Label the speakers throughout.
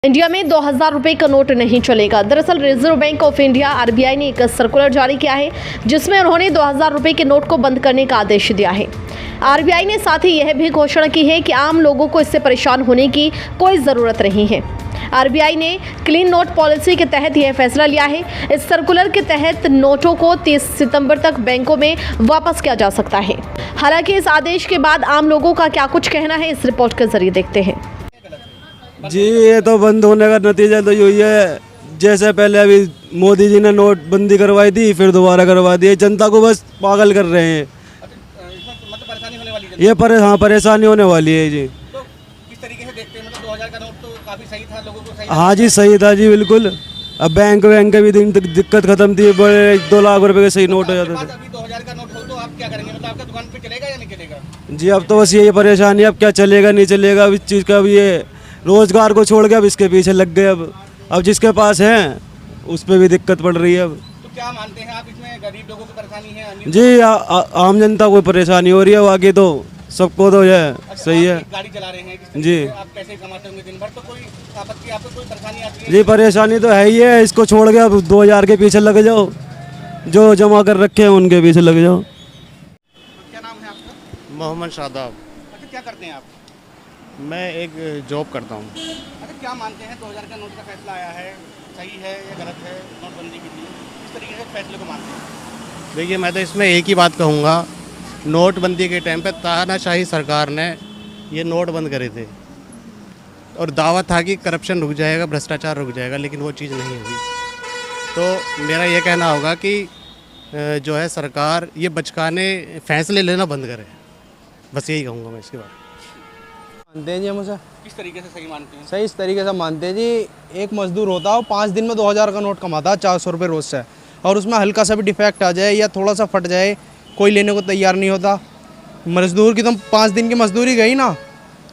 Speaker 1: India में 2000 रुपए का नोट नहीं चलेगा। दरअसल reserve bank of India RBI ने एक सर्कुलर जारी किया है जिसमें उन्होंने 2000 रुपए के नोट को बंद करने का आदेश दिया है। आरबीआई ने साथ ही यह भी घोषणा की है कि आम लोगों को इससे परेशान होने की कोई जरूरत नहीं है। आरबीआई ने क्लीन नोट पॉलिसी के तहत यह फैसला लिया है। इस सर्कुलर के तहत नोटों को 30 सितंबर तक बैंकों में वापस किया जा सकता है। हालांकि इस आदेश के बाद आम लोगों का क्या कुछ कहना है, इस रिपोर्ट के जरिए देखते हैं।
Speaker 2: जी, ये तो बंद होने का नतीजा तो यही है, जैसे पहले अभी मोदी जी ने नोटबंदी करवाई थी, फिर दोबारा करवा दी। जनता को बस पागल कर रहे हैं।
Speaker 3: मतलब परेशानी होने वाली है।
Speaker 2: ये परेशानी होने वाली है जी।
Speaker 3: तो किस तरीके से देखते हैं, मतलब 2000 का नोट तो काफी सही था, लोगों को सही
Speaker 2: हाँ जी, सही था जी, बिल्कुल। अब बैंक के भी दिक्कत खत्म थी, बड़े 2 लाख रुपए के सही नोट हो जाते थे।
Speaker 3: अभी 2000 का नोट हो तो आप क्या करेंगे, मतलब आपका दुकान पे चलेगा या नहीं चलेगा?
Speaker 2: जी, अब तो बस यही परेशानी है, अब क्या चलेगा नहीं चलेगा। अब इस चीज़ का अब ये रोजगार को छोड़ के अब इसके पीछे लग गए। अब जिसके पास है उस पर भी दिक्कत पड़ रही है। अब
Speaker 3: तो क्या मानते हैं आप, इसमें गरीब लोगों को परेशानी है, अमीर
Speaker 2: जी, आम जनता को परेशानी हो रही है, बाकी तो सबको तो है सही है
Speaker 3: गाड़ी चला रहे हैं, किस तरीके
Speaker 2: जी।
Speaker 3: से आप कैसे कमाते होंगे दिन भर, तो कोई आपत्ति, आपको कोई परेशानी आती है?
Speaker 2: जी, परेशानी तो है ही है। इसको छोड़ के अब 2000 के पीछे लग जाओ, जो जमा कर रखे हैं उनके पीछे लग जाओ।
Speaker 3: क्या नाम है आपका?
Speaker 4: मोहम्मद शादाब।
Speaker 3: अच्छा, क्या करते हैं आप?
Speaker 4: मैं एक जॉब करता हूँ।
Speaker 3: अच्छा, क्या मानते हैं 2000 का नोट का फैसला आया है, सही है या गलत है नोटबंदी के लिए? किस तरीके से फैसले को मानते हैं?
Speaker 4: देखिए, मैं तो इसमें एक ही बात कहूँगा, नोटबंदी के टाइम पे तानाशाही सरकार ने ये नोट बंद करे थे और दावा था कि करप्शन रुक जाएगा, भ्रष्टाचार रुक जाएगा, लेकिन वो चीज़ नहीं हुई। तो मेरा ये कहना होगा कि जो है सरकार ये बचकाने फैसले लेना बंद करे, बस यही कहूँगा मैं इसके बाद।
Speaker 5: मानते हैं जी हम उसे
Speaker 3: किस तरीके से सही मानते हैं?
Speaker 5: सही इस तरीके से मानते हैं जी। एक मजदूर होता है, वो 5 दिन में 2000 का नोट कमाता है, 400 रुपये रोज़ से, और उसमें हल्का सा भी डिफेक्ट आ जाए या थोड़ा सा फट जाए, कोई लेने को तैयार नहीं होता। मजदूर की तो 5 दिन की मजदूरी गई ना,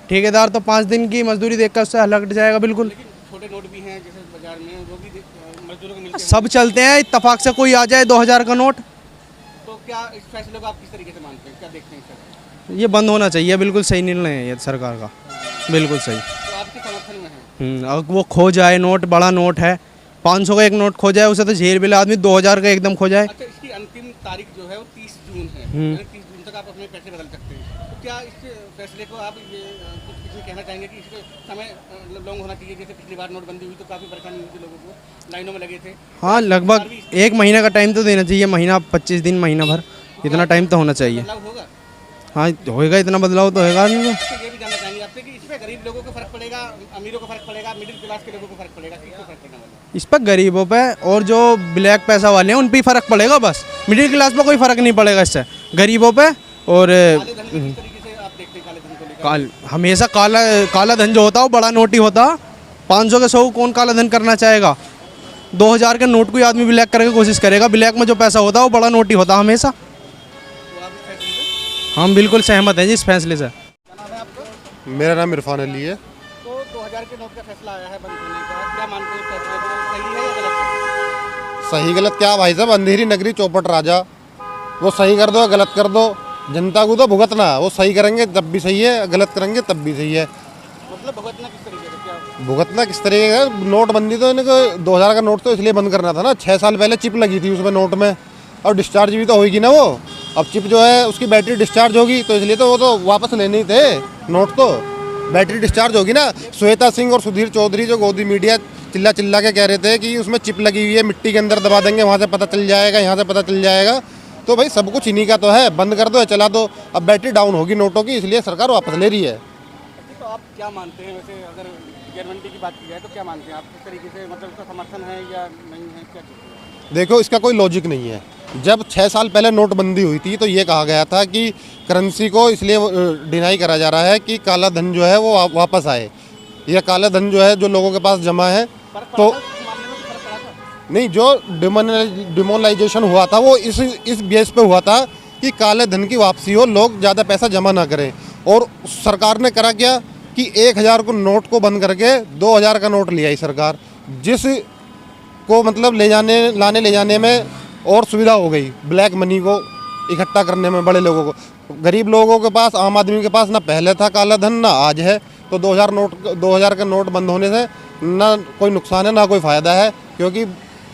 Speaker 5: ठेकेदार तो 5 दिन की मजदूरी देखकर उससे हलक जाएगा बिल्कुल।
Speaker 3: लेकिन छोटे नोट भी हैं जैसे बाजार में, वो भी मजदूरों को मिलते हैं।
Speaker 5: सब चलते हैं, इत्तफाक से कोई आ जाए 2000 का नोट,
Speaker 3: तो क्या इस फैसले को आप किस तरीके से मानते हैं, क्या देखते हैं इसका?
Speaker 5: ये बंद होना चाहिए। बिल्कुल सही निर्णय है ये सरकार का, बिल्कुल सही।
Speaker 3: तो आपके समर्थन में है?
Speaker 5: अब वो खो जाए नोट, बड़ा नोट है, 500 का एक नोट खो जाए उसे तो झेल मिले आदमी, 2000 का एकदम खो जाए।
Speaker 3: अच्छा, इसकी अंतिम तारीख जो है वो 30 जून है, यानी 30 जून तक आप अपने पैसे बदल सकते हैं। तो क्या इस फैसले को आप ये कुछ किसी कहना चाहेंगे कि इसके समय लॉन्ग होना चाहिए? जैसे पिछली बार नोटबंदी हुई तो काफ़ी परेशानी हुई थी, लोगों को लाइनों में लगे थे।
Speaker 5: हाँ, लगभग 1 महीने का टाइम तो देना चाहिए, महीना 25 दिन, महीना भर, इतना टाइम तो होना चाहिए।
Speaker 3: बदलाव होगा?
Speaker 5: हाँ, होएगा, इतना बदलाव तो होएगा नहीं।
Speaker 3: तो ये भी जानना चाहेंगे आपसे कि इसमें गरीब लोगों को फर्क पड़ेगा, अमीरों को फर्क पड़ेगा, मिडिल क्लास के लोगों को फर्क पड़ेगा, किसको फर्क पड़ने वाला है?
Speaker 5: इस पर गरीबों पे और जो ब्लैक पैसा वाले हैं उन पे ही फर्क पड़ेगा बस। मिडिल क्लास पे कोई फर्क नहीं पड़ेगा इससे, गरीबों पे। और
Speaker 3: काले धन में किस तरीके से आप देखते हैं काले धन को लेकर?
Speaker 5: हमेशा काला धन जो होता है वो बड़ा नोट ही होता। 500 के 100 कौन काला धन करना चाहेगा? 2000 के नोट को ही आदमी ब्लैक करने की कोशिश करेगा। ब्लैक में जो पैसा होता है वो बड़ा नोट ही होता हमेशा।
Speaker 3: तो आप इस फैसले से
Speaker 5: हम बिल्कुल सहमत हैं जी इस फैसले से।
Speaker 3: क्या नाम है आपका?
Speaker 6: मेरा नाम इरफान अली है।
Speaker 3: तो 2000 के नोट का फैसला आया है बंद होने का, क्या मानते हैं फैसले को, सही है या गलत है?
Speaker 6: सही गलत क्या भाई साहब, अंधेरी नगरी चौपट राजा। वो सही कर दो गलत कर दो, जनता को तो भुगतना। वो सही करेंगे तब भी सही है, गलत करेंगे तब भी सही है।
Speaker 3: मतलब भुगतना किस तरीके से, क्या?
Speaker 6: भुगतना किस तरीके का? नोटबंदी तो इनको 2000 का नोट तो इसलिए बंद करना था ना, 6 साल पहले चिप लगी थी उसमें नोट में, और डिस्चार्ज भी तो होगी ना वो। अब चिप जो है उसकी बैटरी डिस्चार्ज होगी, तो इसलिए तो वो तो वापस लेने ही थे नोट, तो बैटरी डिस्चार्ज होगी ना। श्वेता सिंह और सुधीर चौधरी जो गोदी मीडिया चिल्ला चिल्ला के कह रहे थे कि उसमें चिप लगी हुई है, मिट्टी के अंदर दबा देंगे, वहाँ से पता चल जाएगा, यहाँ से पता चल जाएगा। तो भाई सब कुछ इन्हीं का तो है, बंद कर दो या चला दो। अब बैटरी डाउन होगी नोटों की, इसलिए सरकार वापस ले रही है।
Speaker 3: तो आप क्या मानते हैं वैसे, अगर गारंटी की बात की जाए तो क्या मानते हैं आप, किस तरीके से, मतलब उसका समर्थन है या नहीं है, क्या चीज़ है?
Speaker 6: देखो, इसका कोई लॉजिक नहीं है। जब 6 साल पहले नोटबंदी हुई थी तो ये कहा गया था कि करेंसी को इसलिए डिनाई करा जा रहा है कि काला धन जो है वो वापस आए, या काला धन जो है जो लोगों के पास जमा है तो नहीं, जो डिमोनलाइजेशन हुआ था वो इस बेस पे हुआ था कि काले धन की वापसी हो, लोग ज़्यादा पैसा जमा ना करें। और सरकार ने करा क्या कि 1000 को नोट को बंद करके 2000 का नोट ले आई सरकार, जिस को मतलब लाने ले जाने में और सुविधा हो गई, ब्लैक मनी को इकट्ठा करने में बड़े लोगों को। गरीब लोगों के पास, आम आदमी के पास ना पहले था काला धन ना आज है। तो 2000 का नोट बंद होने से ना कोई नुकसान है ना कोई फ़ायदा है, क्योंकि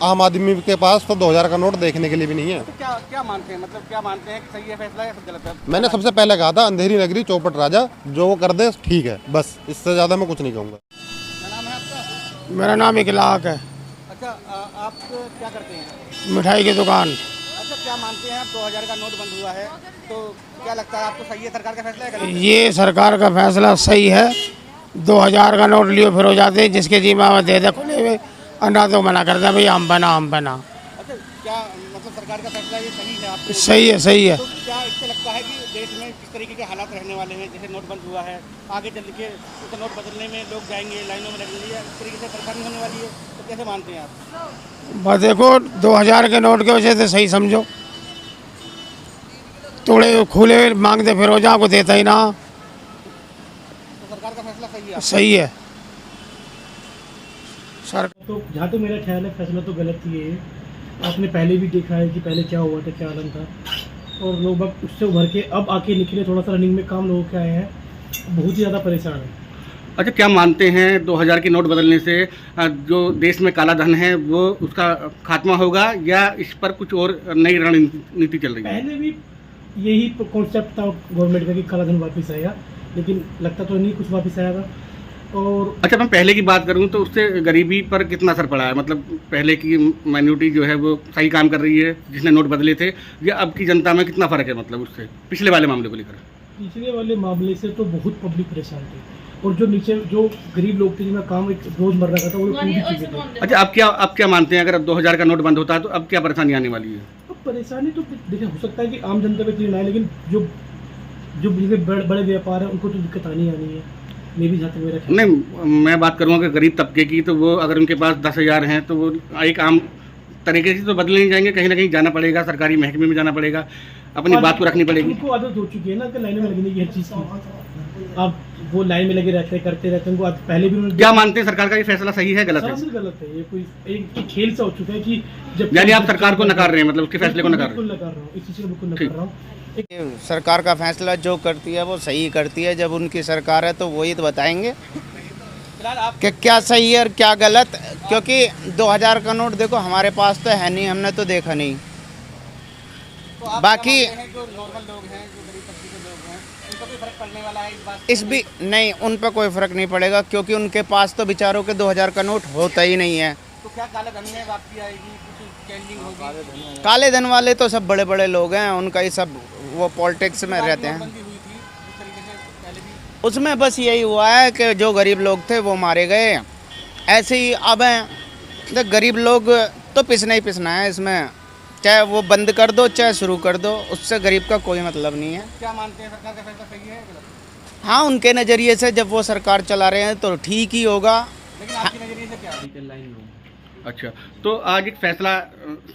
Speaker 6: आम आदमी के पास तो 2000 का नोट देखने के लिए भी नहीं है।
Speaker 3: तो क्या क्या मानते हैं, मतलब क्या मानते हैं कि सही है फैसला या फिर गलत है?
Speaker 6: मैंने सबसे पहले कहा था अंधेरी नगरी चौपट राजा, जो वो कर दे ठीक है, बस इससे ज़्यादा मैं कुछ नहीं कहूँगा।
Speaker 3: क्या नाम है आपका?
Speaker 7: मेरा नाम इकलाक है,
Speaker 3: अच्छा, आप क्या करते हैं?
Speaker 7: मिठाई की दुकान।
Speaker 3: अच्छा, क्या मानते हैं आप 2000 का नोट बंद हुआ है, तो क्या लगता है आपको सही है सरकार का फैसला है गलत है?
Speaker 7: ये सरकार का फैसला सही है। 2000 का नोट लियो फिर हो जाते हैं, जिसके जीमा में दे दे खुले हुए, अन्ना तो मना करता है भाई हम बना।
Speaker 3: अच्छा, क्या मतलब सरकार का फैसला ये सही है आपको?
Speaker 7: सही है, सही है।
Speaker 3: तो क्या इससे लगता है कि देश में किस तरीके के हालात रहने वाले हैं, जैसे नोट बंद हुआ है, आगे चल के तो नोट बदलने में लोग जाएंगे, लाइनों में लगेंगे, या इस तरीके से परेशानी होने वाली है, तो कैसे मानते हैं आप?
Speaker 7: बस देखो 2000 के नोट के वजह से सही समझो, थोड़े खुले मांगते फिर हो जा को देता ही ना।
Speaker 3: तो सरकार का फैसला सही है?
Speaker 7: सही है सर।
Speaker 8: तो जहाँ तक मेरा ख्याल है फैसला तो गलत ही है। आपने पहले भी देखा है कि पहले क्या हुआ था, क्या आलम था, और लोग अब उससे उभर के अब आके निकले, थोड़ा सा रनिंग में काम लोगों के आए हैं, बहुत ही ज़्यादा परेशान है।
Speaker 3: अच्छा, क्या मानते हैं 2000 की नोट बदलने से जो देश में काला धन है वो उसका खात्मा होगा, या इस पर कुछ और नई रणनीति चल रही है?
Speaker 8: पहले भी यही कॉन्सेप्ट था गवर्नमेंट का कि काला धन वापस आएगा, लेकिन लगता तो नहीं कुछ वापस आएगा। और
Speaker 3: अच्छा, मैं पहले की बात करूं तो उससे गरीबी पर कितना असर पड़ा है? मतलब पहले की माइनॉरिटी जो है वो सही काम कर रही है जिसने नोट बदले थे, या अब की जनता में कितना फ़र्क है, मतलब उससे पिछले वाले मामले को लेकर?
Speaker 8: पिछले वाले मामले से तो बहुत पब्लिक परेशान थी, और जो नीचे जो गरीब लोग थे जिनका काम एक रोज़मर्रा का था वो पूरी चुके थे।
Speaker 3: अच्छा, आप क्या मानते हैं अगर 2000 का नोट बंद होता है तो अब क्या परेशानी आने वाली है?
Speaker 8: अब परेशानी तो देखिए हो सकता है कि आम जनता पे इतनी ना आए, लेकिन जो जो बड़े व्यापार है उनको तो दिक्कत आनी है। मे भी जहाँ तक मेरा ख्याल है।
Speaker 3: नहीं, मैं बात करूँगा कि गरीब तबके की, तो वो अगर उनके पास 10,000 हैं तो वो एक आम तरीके से तो बदले नहीं जाएंगे, कहीं ना कहीं जाना पड़ेगा, सरकारी महकमे में जाना पड़ेगा, अपनी बात को रखनी पड़ेगी।
Speaker 8: उनको आदत हो चुकी है ना कि लाइन में लगने की हर चीज़ की। अब वो लाइन में लगे रहते हैं, करते रहते हैं, उनको पहले भी उन्होंने
Speaker 3: क्या मानते हैं सरकार का ये फैसला सही है गलत है?
Speaker 8: सरासर गलत है। ये कोई एक खेल सा हो चुका है कि जब
Speaker 3: यानी आप सरकार को नकार रहे हैं, मतलब उसके फैसले को नकार रहे हैं?
Speaker 8: बिल्कुल नकार रहा हूँ, इस चीज़ को बिल्कुल नकार रहा हूँ।
Speaker 9: सरकार का फैसला जो करती है वो सही करती है। जब उनकी सरकार है तो वही तो बताएंगे कि क्या सही है और क्या गलत, क्योंकि 2000 का नोट देखो हमारे पास तो है नहीं, हमने तो देखा नहीं। बाकी
Speaker 3: जो नॉर्मल लोग हैं, जो गरीब तबके के लोग हैं, उनको भी फर्क पड़ने वाला है इस बात?
Speaker 9: इस भी नहीं, उन पर कोई फ़र्क नहीं पड़ेगा, क्योंकि उनके पास तो बेचारों के 2000 का नोट होता ही नहीं है।
Speaker 3: तो क्या काला धन में वापसी आएगी, कुछ चेंजिंग होगी?
Speaker 9: काले धन वाले तो सब बड़े बड़े लोग हैं, उनका ही सब वो पॉलिटिक्स में रहते हैं।
Speaker 3: नोटबंदी हुई थी इस तरीके से पहले भी?
Speaker 9: उसमें बस यही हुआ है कि जो गरीब लोग थे वो मारे गए। ऐसे ही अब हैं तो गरीब लोग तो पिसना ही पिसना है इसमें, चाहे वो बंद कर दो चाहे शुरू कर दो, उससे गरीब का कोई मतलब नहीं है।
Speaker 3: क्या मानते हैं सरकार का फैसला सही है गलत?
Speaker 9: हाँ, उनके नज़रिए से जब वो सरकार चला रहे हैं तो ठीक ही होगा।
Speaker 3: लेकिन आपके नजरिए से क्या है? अच्छा, तो आज एक फैसला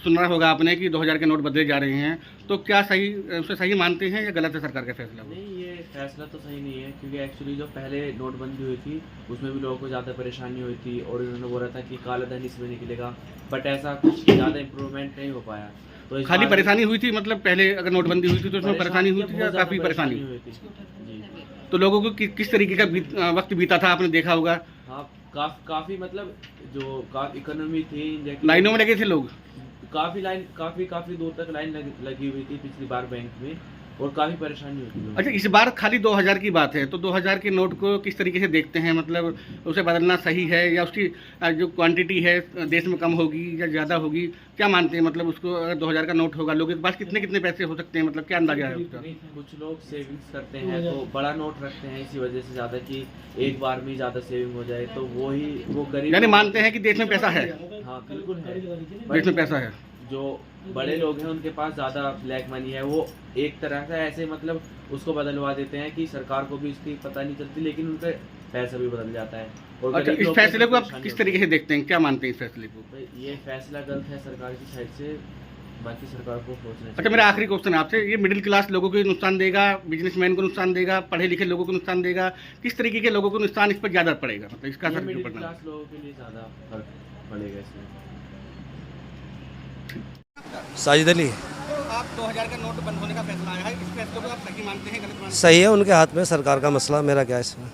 Speaker 3: सुना होगा आपने कि 2000 के नोट बदले जा रहे हैं, तो क्या सही उसे सही मानते हैं या गलत है सरकार का फैसला?
Speaker 10: नहीं, ये फैसला तो सही नहीं है, क्योंकि एक्चुअली जो पहले नोटबंदी हुई थी उसमें भी लोगों को ज़्यादा परेशानी हुई थी, और इन्होंने बोला था कि काला धन इसमें निकलेगा, बट ऐसा कुछ ज़्यादा इम्प्रूवमेंट नहीं हो पाया। तो
Speaker 3: खाली परेशानी हुई थी, मतलब पहले अगर नोटबंदी हुई थी तो उसमें परेशानी हुई थी या काफ़ी परेशानी
Speaker 10: हुई थी? जी,
Speaker 3: तो लोगों को किस तरीके का वक्त बीता था आपने देखा होगा?
Speaker 10: हाँ, काफ़ी मतलब जो इकोनॉमी थी,
Speaker 3: लाइनों में लगे थे लोग,
Speaker 10: काफ़ी दूर तक लाइन लगी हुई थी पिछली बार बैंक में, और काफ़ी परेशानी होती है।
Speaker 3: अच्छा, इस बार खाली 2000 की बात है, तो 2000 के नोट को किस तरीके से देखते हैं? मतलब उसे बदलना सही है, या उसकी जो क्वांटिटी है देश में कम होगी या ज़्यादा होगी, क्या मानते हैं? मतलब उसको अगर 2000 का नोट होगा, लोगों के पास कितने कितने पैसे हो सकते हैं, मतलब क्या अंदाजा है उसका?
Speaker 10: कुछ लोग सेविंग्स करते हैं तो बड़ा नोट रखते हैं इसी वजह से, ज़्यादा कि एक बार में ज़्यादा सेविंग हो जाए, तो वो गरीब
Speaker 3: यानी मानते हैं कि देश में पैसा है?
Speaker 10: हाँ, बिल्कुल है,
Speaker 3: देश में पैसा है।
Speaker 10: जो बड़े लोग हैं उनके पास ज़्यादा ब्लैक मनी है, वो एक तरह से ऐसे मतलब उसको बदलवा देते हैं कि सरकार को भी इसकी पता नहीं चलती, लेकिन उनका पैसा भी बदल जाता है। और
Speaker 3: अच्छा, इस फैसले को आप किस तरीके से देखते हैं, क्या मानते हैं इस फैसले को?
Speaker 10: ये फैसला गलत है सरकार की साइड से, बाकी सरकार को सोचना चाहिए।
Speaker 3: अच्छा, मेरा आखिरी क्वेश्चन है आपसे, ये मिडिल क्लास लोगों को नुकसान देगा, बिजनेसमैन को नुकसान देगा, पढ़े लिखे लोगों को नुकसान देगा, किस तरीके के लोगों को नुकसान इस पर ज़्यादा पड़ेगा, मतलब इसका असर क्यों
Speaker 10: मिडिल
Speaker 3: पड़ना?
Speaker 10: क्लास लोगों के लिए ज़्यादा फर्क पड़ेगा इसमें।
Speaker 2: साजिद अली।
Speaker 3: तो आप 2000 का नोट बंद होने का फैसला आया है, इस फैसले को आप सही मानते हैं गलत मानते हैं?
Speaker 2: सही है, उनके हाथ में सरकार का मसला, मेरा क्या है इसमें।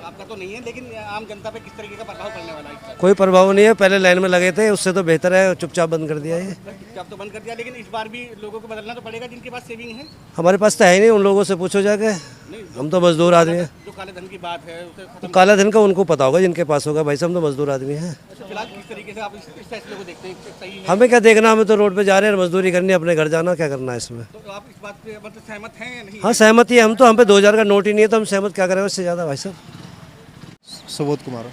Speaker 3: आपका का तो नहीं है, लेकिन आम जनता पे किस तरीके का प्रभाव पड़ने वाला है इसका?
Speaker 2: कोई प्रभाव नहीं है, पहले लाइन में लगे थे, उससे तो बेहतर है चुपचाप बंद कर दिया ये।
Speaker 3: जब तो बंद कर दिया, लेकिन इस बार भी लोगों को बदलना तो पड़ेगा जिनके पास सेविंग है।
Speaker 2: हमारे पास तो है ही नहीं, उन लोगों से पूछो जाके, हम तो मजदूर आदमी हैं।
Speaker 3: जो काले धन की बात है उसे
Speaker 2: तो काला धन का उनको पता होगा जिनके पास होगा, भाई साहब हम तो मजदूर आदमी हैं।
Speaker 3: फिलहाल किस तरीके से आप इस फैसले को देखते हैं? सही है?
Speaker 2: हमें क्या देखना, हमें तो रोड पे जा रहे हैं, मजदूरी करनी है, अपने घर जाना, क्या करना है इसमें।
Speaker 3: तो आप इस बात पे मतलब सहमत हैं या नहीं?
Speaker 2: हाँ सहमत ही है, हम पे 2000 का नोट ही नहीं है, तो हम सहमत क्या करें उससे ज़्यादा भाई साहब।
Speaker 5: सुबोध कुमार।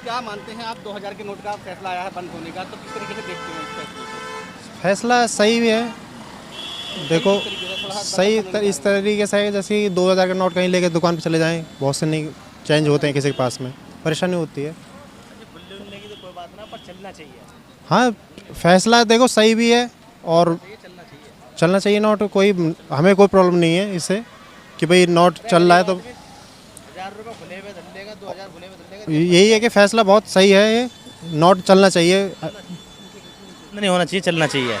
Speaker 3: क्या मानते हैं आप, 2000 के नोट का फैसला आया है बंद होने का, तो किस तरीके से देखते हैं इस फैसले को?
Speaker 5: फैसला सही भी है, देखो सही इस तरीके से है जैसे 2000 का नोट कहीं लेके दुकान पे चले जाएं, बहुत से नहीं चेंज होते हैं किसी के पास में, परेशानी होती है। हाँ फैसला देखो सही भी है और चलना चाहिए नोट, कोई हमें कोई प्रॉब्लम नहीं है इससे कि भाई नोट चल रहा है तो यही है कि फैसला बहुत सही है, ये नोट चलना चाहिए।
Speaker 11: नहीं होना चाहिए, चलना चाहिए।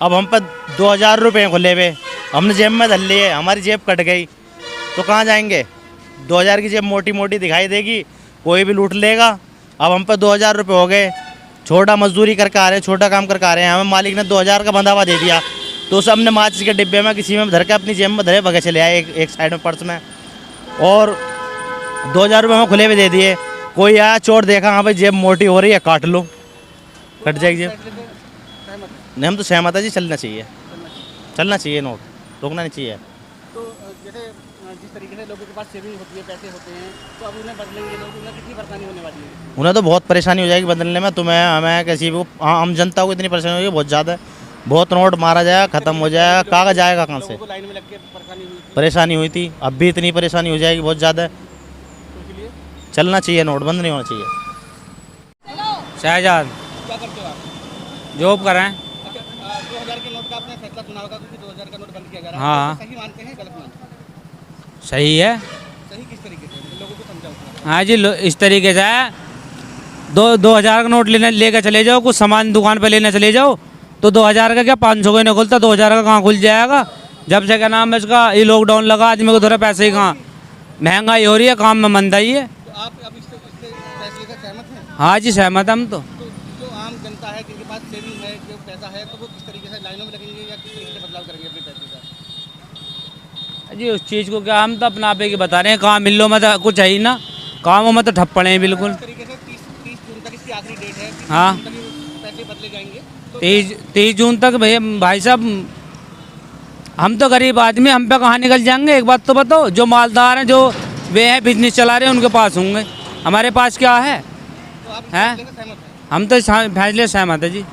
Speaker 11: अब हम पर 2000 रुपये खुले हुए, हमने जेब में धर लिए, हमारी जेब कट गई तो कहाँ जाएंगे? 2000 की जेब मोटी मोटी दिखाई देगी, कोई भी लूट लेगा। अब हम पर 2000 रुपये हो गए, छोटा मजदूरी करके आ रहे हैं, छोटा काम करके आ रहे हैं, हमें मालिक ने 2000 का बंधावा दे दिया, तो उसे हमने माचिस के डिब्बे में किसी में धर के अपनी जेब में धरे भगे चले आए एक साइड में पर्स में, और 2000 रुपये हमें खुले हुए दे दिए। कोई आया चोर देखा, हाँ भाई जेब मोटी हो रही है, काट लो, कट जाएगी जेब। नहीं हम तो सहमत है जी, चलना चाहिए, चलना चाहिए, नोट रोकना नहीं चाहिए।
Speaker 3: तो जैसे जिस तरीके से लोगों के पास सेविंग होती है, पैसे होते हैं, तो अब उन्हें बदलेंगे लोग, उन्हें कितनी परेशानी होने वाली है?
Speaker 11: उन्हें तो बहुत परेशानी हो जाएगी बदलने में, तुम्हें हमें किसी को आम जनता को इतनी परेशानी होगी बहुत ज़्यादा, बहुत नोट मारा जाएगा, ख़त्म हो जाएगा, कागज आएगा कहाँ से?
Speaker 3: लोगों को लाइन में लग के
Speaker 11: परेशानी हुई थी, अब भी इतनी परेशानी हो जाएगी बहुत ज़्यादा। चलना चाहिए, नोट बंद नहीं होना चाहिए।
Speaker 12: शाहजहां
Speaker 3: क्या करते हो आप?
Speaker 12: जॉब कर रहे हैं।
Speaker 3: अच्छा 2000 के नोट का आपने फैसला सुना होगा, क्योंकि 2000 का नोट बंद किया जा रहा है।
Speaker 12: हाँ।
Speaker 3: तो सही मानते हैं, गलत मानते हैं?
Speaker 12: सही है।
Speaker 3: सही किस तरीके से, लोगों को समझाओ।
Speaker 12: हाँ जी, इस तरीके से है, 2000 का नोट लेकर चले जाओ, कुछ सामान दुकान पे लेने चले जाओ, तो 2000 का क्या 500 का नहीं खुलता, 2000 का कहाँ खुल जाएगा? जब से क्या नाम है इसका, ये लॉकडाउन लगा, आदमी को थोड़ा पैसे ही कहाँ, महंगाई हो रही है, काम में मंदाई है।
Speaker 3: तो आप अब इससे फैसले से सहमत हैं?
Speaker 12: हाँ जी सहमत हम तो।
Speaker 3: जो आम जनता है, जिनके पास सेविंग है, जो पैसा है, तो वो किस तरीके से लाइनों में लगेंगे या किस तरीके से बदलाव करेंगे अपने पैसे का?
Speaker 12: जी उस चीज़ को क्या, हम तो अपना पे की बता रहे हैं, काम मिल लो मत कुछ है ही ना, कामों में तो ठप पड़े हैं बिल्कुल।
Speaker 3: इस तरीके से 30 जून तक इसकी आखिरी डेट है, 30
Speaker 12: हाँ।
Speaker 3: जून तक ये पैसे बदले जाएंगे। तो
Speaker 12: 30 जून तक भाई साहब, हम तो गरीब आदमी, हम पे कहाँ निकल जाएंगे? एक बात तो बताओ, जो मालदार हैं, जो वे हैं बिजनेस चला रहे हैं, उनके पास होंगे, हमारे पास क्या है?
Speaker 3: आप इस
Speaker 12: हैं?
Speaker 3: फैसले से सहमत हैं?
Speaker 12: हम तो फैसले सहमत है जी।